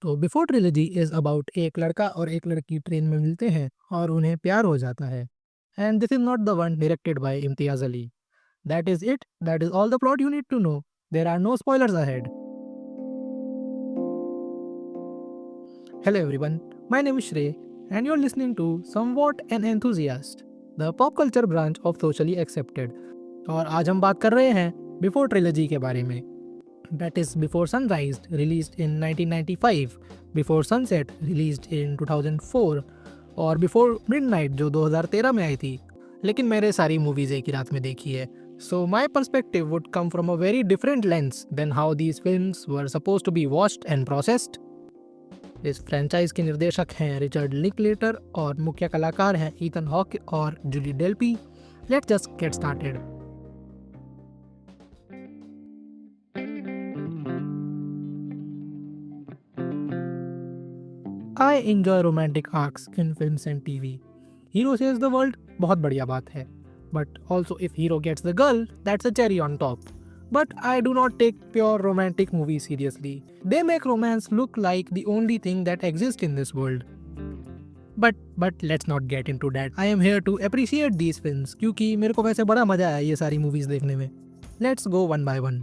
तो before trilogy is about एक लड़का और एक लड़की ट्रेन में मिलते हैं और उन्हें प्यार हो जाता है। And this is not the one directed by Imtiaz Ali. That is it, that is all the plot you need to know. There are no spoilers ahead. Hello everyone, my name is Shrey and you are listening to somewhat an enthusiast, the pop culture branch of socially accepted. और आज हम बात कर रहे हैं before trilogy के बारे में। That is Before Sunrise, released in 1995, Before Sunset, released in 2004, और Before Midnight जो 2013 में आई थी। लेकिन मैंने सारी मूवीज़ एक ही रात में देखी है। So my perspective would come from a very different lens than how these films were supposed to be watched and processed. इस फ्रेंचाइज के निर्देशक हैं रिचर्ड लिंकलेटर और मुख्य कलाकार हैं ईथन हॉक और Jully डेल्पी। Let's just get started. I enjoy romantic arcs in films and TV. Hero saves the world, बहुत बढ़िया बात है. But also if hero gets the girl, that's a cherry on top. But I do not take pure romantic movies seriously. They make romance look like the only thing that exists in this world. But let's not get into that. I am here to appreciate these films क्योंकि मेरे को वैसे बड़ा मजा आया ये सारी movies देखने में. Let's go one by one.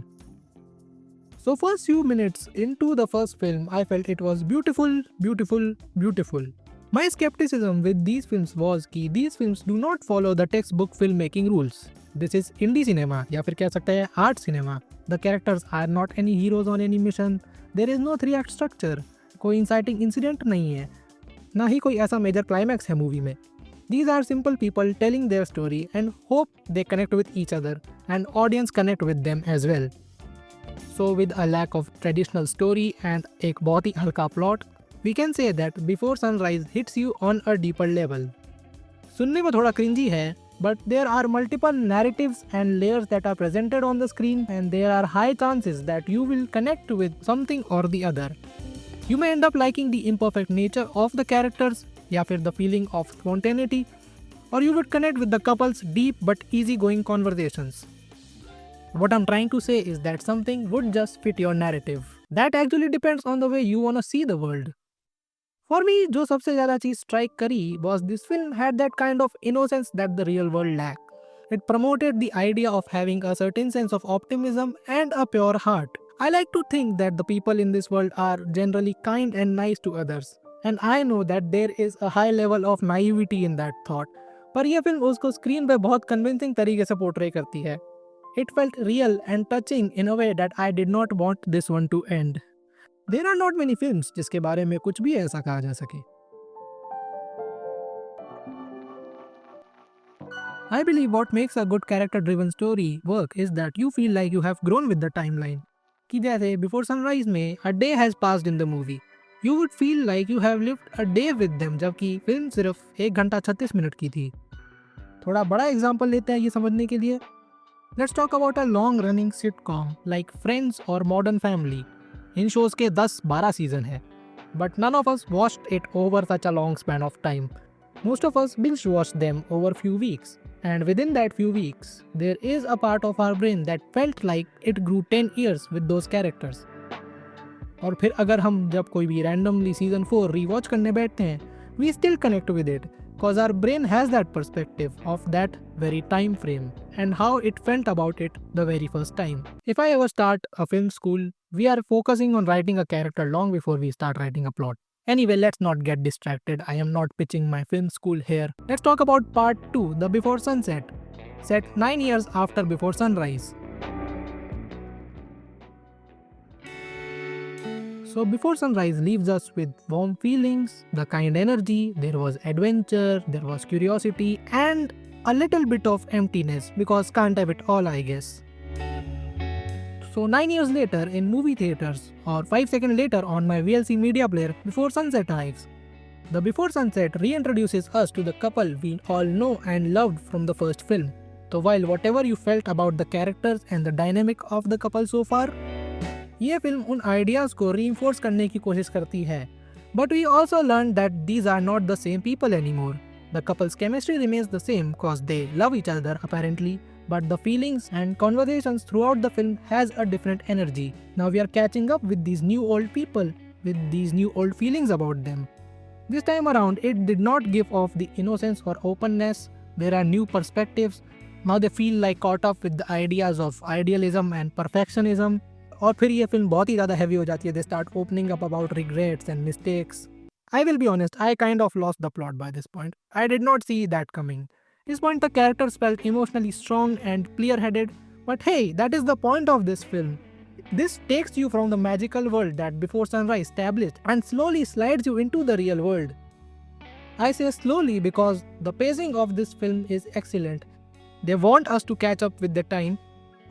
So first few minutes into the first film, I felt it was beautiful, beautiful, beautiful. My skepticism with these films was कि these films do not follow the textbook filmmaking rules. This is indie cinema या फिर कह सकते हैं art cinema. The characters are not any heroes on any mission. There is no 3-act structure. कोई inciting incident नहीं है. ना ही कोई ऐसा major climax है movie में. These are simple people telling their story and hope they connect with each other and audience connect with them as well. So with a lack of traditional story and एक बहुत ही हल्का plot, we can say that Before Sunrise hits you on a deeper level. सुनने में थोड़ा cringy है, but there are multiple narratives and layers that are presented on the screen and there are high chances that you will connect with something or the other. You may end up liking the imperfect nature of the characters या फिर the feeling of spontaneity, or you would connect with the couple's deep but easygoing conversations. What I'm trying to say is that something would just fit your narrative. That actually depends on the way you wanna see the world. For me, जो सबसे ज़्यादा चीज़ strike करी was this film had that kind of innocence that the real world lacked. It promoted the idea of having a certain sense of optimism and a pure heart. I like to think that the people in this world are generally kind and nice to others. And I know that there is a high level of naivety in that thought. पर यह film उसको screen पे बहुत convincing तरीके से portray करती है. It felt real and touching in a way that I did not want this one to end. There are not many films जिसके बारे में कुछ भी ऐसा कहा जा सके. I believe what makes a good character-driven story work is that you feel like you have grown with the timeline. कि जैसे Before Sunrise में a day has passed in the movie. You would feel like you have lived a day with them जबकि film सिर्फ 1 घंटा 36 minute की थी. थोड़ा बड़ा एग्जाम्पल लेते हैं ये समझने के लिए. Let's talk about a long-running sitcom like Friends or Modern Family. In shows के 10-12 season है, but none of us watched it over such a long span of time. Most of us binge watched them over few weeks, and within that few weeks, there is a part of our brain that felt like it grew 10 years with those characters. और फिर अगर हम जब कोई भी randomly season 4 rewatch करने बैठते हैं, we still connect with it. Because our brain has that perspective of that very time frame and how it felt about it the very first time. If I ever start a film school, we are focusing on writing a character long before we start writing a plot. Anyway, let's not get distracted. I am not pitching my film school here. Let's talk about part 2, The Before Sunset, set 9 years after Before Sunrise. So Before Sunrise leaves us with warm feelings, the kind energy, there was adventure, there was curiosity and a little bit of emptiness because can't have it all, I guess. So 9 years later in movie theaters or 5 seconds later on my VLC media player, Before Sunset arrives. The Before Sunset reintroduces us to the couple we all know and loved from the first film. So while whatever you felt about the characters and the dynamic of the couple so far, ये film उन ideas को reinforce करने की कोशिश करती है. But we also learned that these are not the same people anymore. The couple's chemistry remains the same cause they love each other apparently, but the feelings and conversations throughout the film has a different energy. Now we are catching up with these new old people with these new old feelings about them. This time around, it did not give off the innocence or openness. There are new perspectives. Now they feel like caught up with the ideas of idealism and perfectionism. और फिर ये film बहुत ही ज़्यादा heavy हो जाती है. They start opening up about regrets and mistakes. I will be honest, I kind of lost the plot by this point. I did not see that coming. This point the characters felt emotionally strong and clear-headed. But hey, that is the point of this film. This takes you from the magical world that Before Sunrise established and slowly slides you into the real world. I say slowly because the pacing of this film is excellent. They want us to catch up with the time.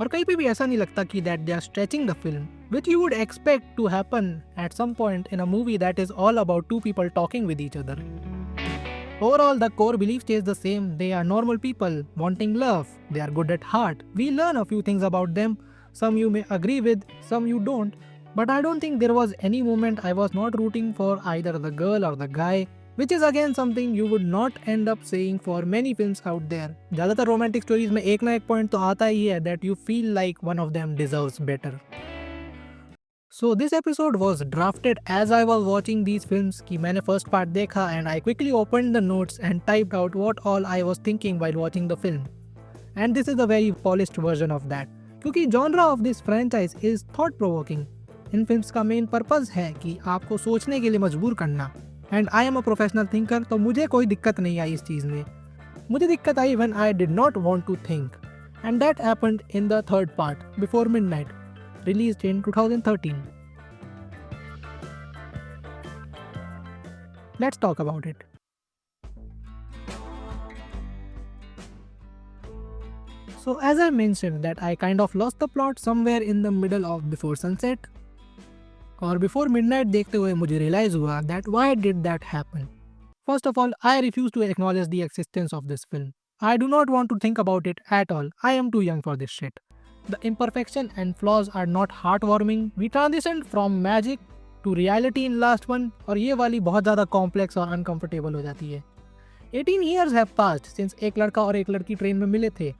और कहीं पे भी ऐसा नहीं लगता कि that they are stretching the film, which you would expect to happen at some point in a movie that is all about two people talking with each other. Overall, the core belief stays the same. They are normal people, wanting love. They are good at heart. We learn a few things about them. Some you may agree with, some you don't. But I don't think there was any moment I was not rooting for either the girl or the guy. Which is again something you would not end up saying for many films out there. ज़्यादातर romantic stories में एक ना एक point तो आता ही है that you feel like one of them deserves better. So this episode was drafted as I was watching these films कि मैंने first part देखा and I quickly opened the notes and typed out what all I was thinking while watching the film. And this is a very polished version of that. क्योंकि genre of this franchise is thought provoking. In films का main purpose है कि आपको सोचने के लिए मजबूर करना. And I am a professional thinker, तो मुझे कोई दिक्कत नहीं आई इस चीज़ में. मुझे दिक्कत आई when I did not want to think, and that happened in the third part Before Midnight, released in 2013. Let's talk about it. So as I mentioned that I kind of lost the plot somewhere in the middle of Before Sunset. और before midnight देखते हुए मुझे realise हुआ that why did that happen. First of all, I refuse to acknowledge the existence of this film. I do not want to think about it at all. I am too young for this shit. The imperfection and flaws are not heartwarming. We transitioned from magic to reality in last one, और ये वाली बहुत ज़्यादा complex और uncomfortable हो जाती है. 18 years have passed since एक लड़का और एक लड़की ट्रेन में मिले थे.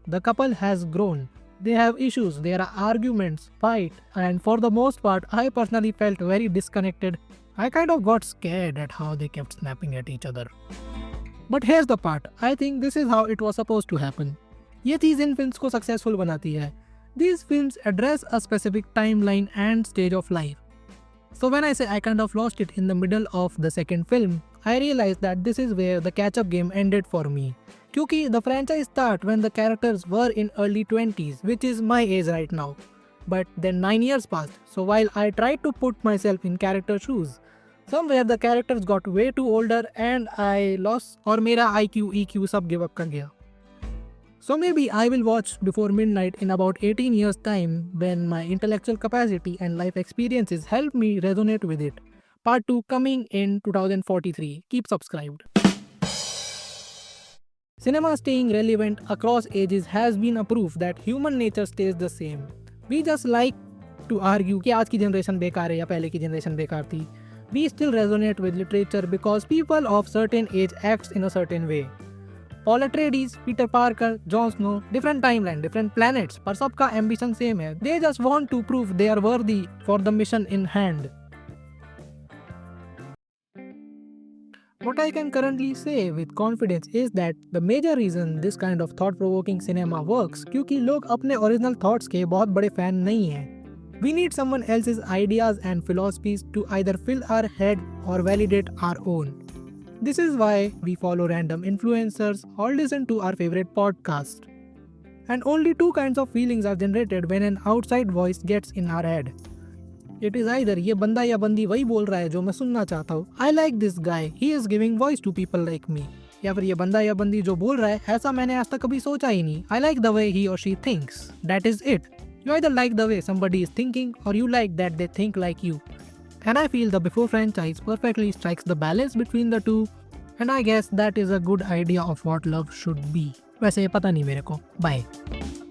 The couple has grown. They have issues, there are arguments, fight, and for the most part, I personally felt very disconnected. I kind of got scared at how they kept snapping at each other. But here's the part, I think this is how it was supposed to happen. ये चीज़ इन films को successful बनाती है. These films address a specific timeline and stage of life. So when I say I kind of lost it in the middle of the second film, I realized that this is where the catch-up game ended for me. क्योंकि the franchise started when the characters were in early 20s, which is my age right now. But then 9 years passed, so while I tried to put myself in character shoes, somewhere the characters got way too older and I lost, और मेरा IQ, EQ सब give up कर गया. So maybe I will watch Before Midnight in about 18 years time when my intellectual capacity and life experiences help me resonate with it. Part 2 coming in 2043. Keep subscribed. Cinema staying relevant across ages has been a proof that human nature stays the same. We just like to argue कि आज की generation बेकार है या पहले की generation बेकार थी. We still resonate with literature because people of certain age acts in a certain way. Paul Atreides, Peter Parker, Jon Snow, different timeline, different planets, पर सबका ambition same है. They just want to prove they are worthy for the mission in hand. What I can currently say with confidence is that the major reason this kind of thought-provoking cinema works क्योंकि लोग अपने original thoughts के बहुत बड़े fan नहीं हैं. We need someone else's ideas and philosophies to either fill our head or validate our own. This is why we follow random influencers or listen to our favorite podcast. And only two kinds of feelings are generated when an outside voice gets in our head. It is either ये बंदा या बंदी वही बोल रहा है जो मैं सुनना चाहता हूँ. I like this guy. He is giving voice to people like me. या फिर ये बंदा या बंदी जो बोल रहा है ऐसा मैंने आज तक कभी सोचा ही नहीं. I like the way he or she thinks. That is it. You either like the way somebody is thinking or you like that they think like you. And I feel the Before franchise perfectly strikes the balance between the two. And I guess that is a good idea of what love should be. वैसे पता नहीं मेरे को. Bye.